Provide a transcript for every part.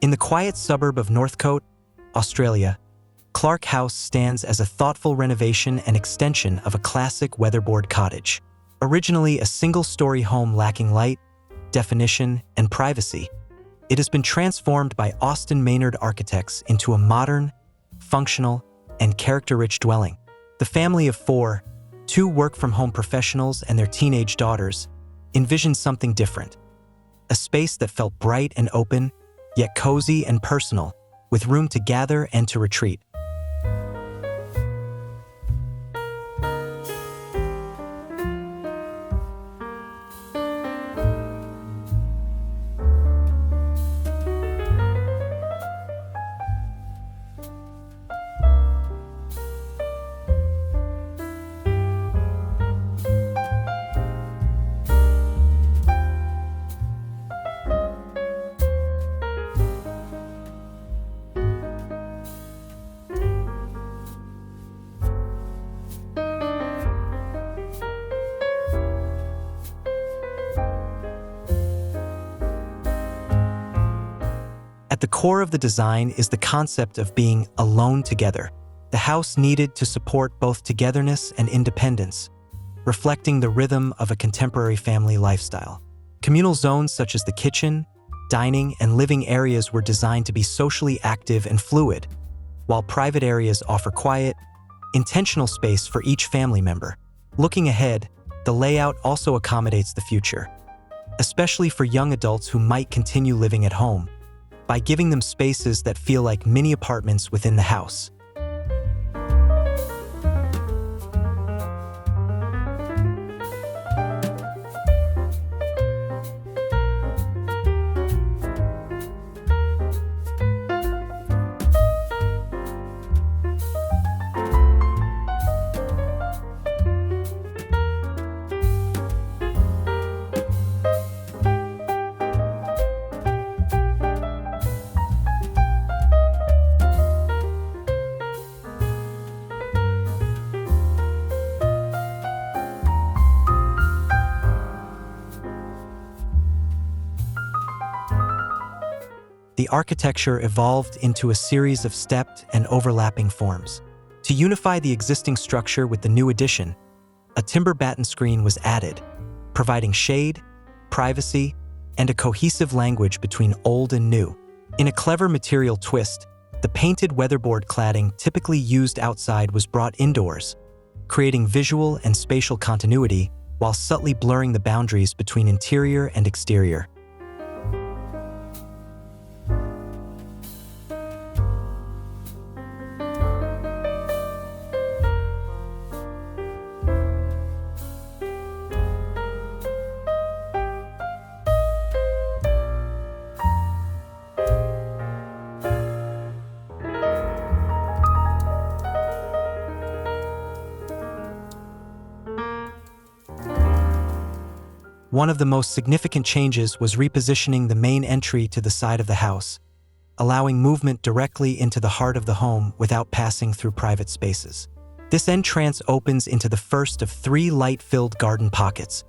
In the quiet suburb of Northcote, Australia, Clarke House stands as a thoughtful renovation and extension of a classic weatherboard cottage. Originally a single-story home lacking light, definition, and privacy, it has been transformed by Austin Maynard Architects into a modern, functional, and character-rich dwelling. The family of four, two work-from-home professionals and their teenage daughters, envisioned something different. A space that felt bright and open, yet cozy and personal, with room to gather and to retreat. At the core of the design is the concept of being alone together. The house needed to support both togetherness and independence, reflecting the rhythm of a contemporary family lifestyle. Communal zones such as the kitchen, dining, and living areas were designed to be socially active and fluid, while private areas offer quiet, intentional space for each family member. Looking ahead, the layout also accommodates the future, especially for young adults who might continue living at home, by giving them spaces that feel like mini apartments within the house. The architecture evolved into a series of stepped and overlapping forms. To unify the existing structure with the new addition, a timber batten screen was added, providing shade, privacy, and a cohesive language between old and new. In a clever material twist, the painted weatherboard cladding typically used outside was brought indoors, creating visual and spatial continuity while subtly blurring the boundaries between interior and exterior. One of the most significant changes was repositioning the main entry to the side of the house, allowing movement directly into the heart of the home without passing through private spaces. This entrance opens into the first of 3 light-filled garden pockets,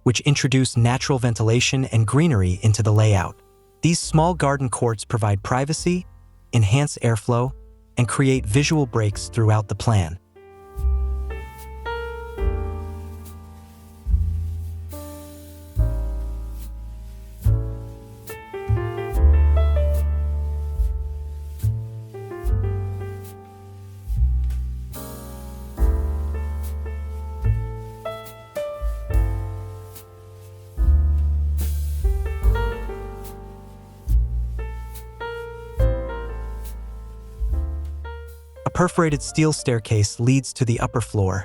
which introduce natural ventilation and greenery into the layout. These small garden courts provide privacy, enhance airflow, and create visual breaks throughout the plan. A perforated steel staircase leads to the upper floor,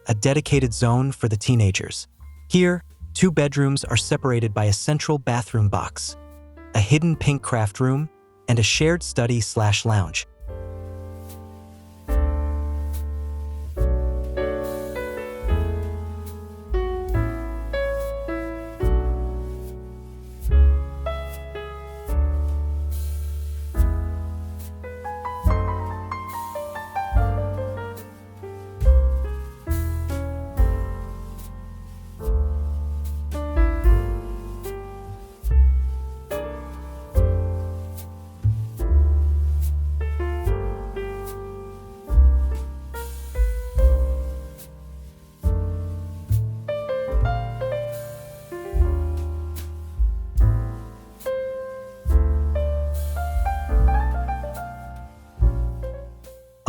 a dedicated zone for the teenagers. Here, 2 bedrooms are separated by a central bathroom box, a hidden pink craft room, and a shared study/lounge.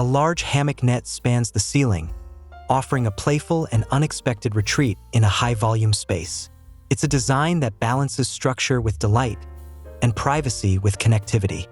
A large hammock net spans the ceiling, offering a playful and unexpected retreat in a high-volume space. It's a design that balances structure with delight and privacy with connectivity.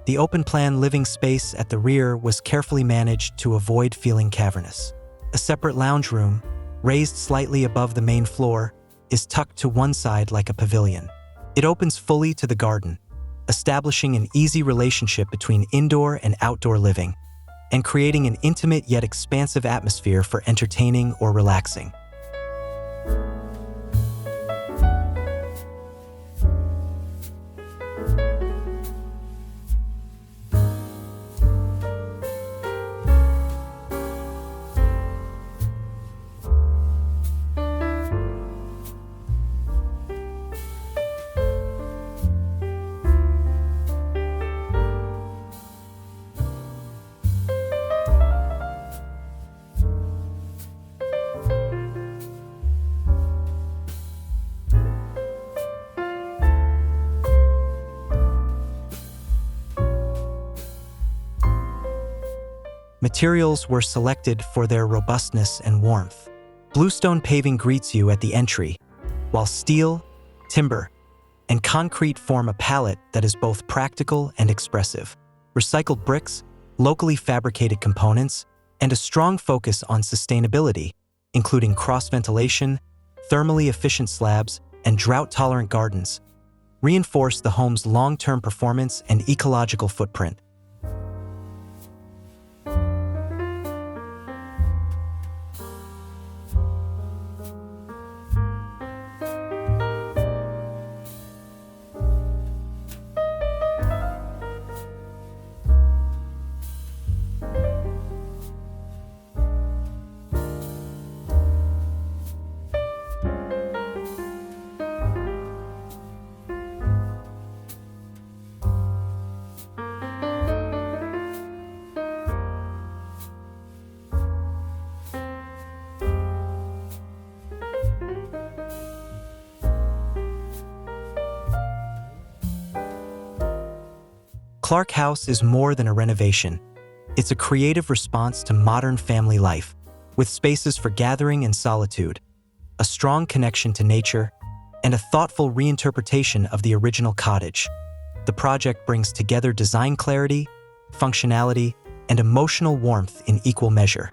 The open-plan living space at the rear was carefully managed to avoid feeling cavernous. A separate lounge room, raised slightly above the main floor, is tucked to one side like a pavilion. It opens fully to the garden, establishing an easy relationship between indoor and outdoor living, and creating an intimate yet expansive atmosphere for entertaining or relaxing. Materials were selected for their robustness and warmth. Bluestone paving greets you at the entry, while steel, timber, and concrete form a palette that is both practical and expressive. Recycled bricks, locally fabricated components, and a strong focus on sustainability, including cross-ventilation, thermally efficient slabs, and drought-tolerant gardens, reinforce the home's long-term performance and ecological footprint. Clarke House is more than a renovation. It's a creative response to modern family life, with spaces for gathering and solitude, a strong connection to nature, and a thoughtful reinterpretation of the original cottage. The project brings together design clarity, functionality, and emotional warmth in equal measure.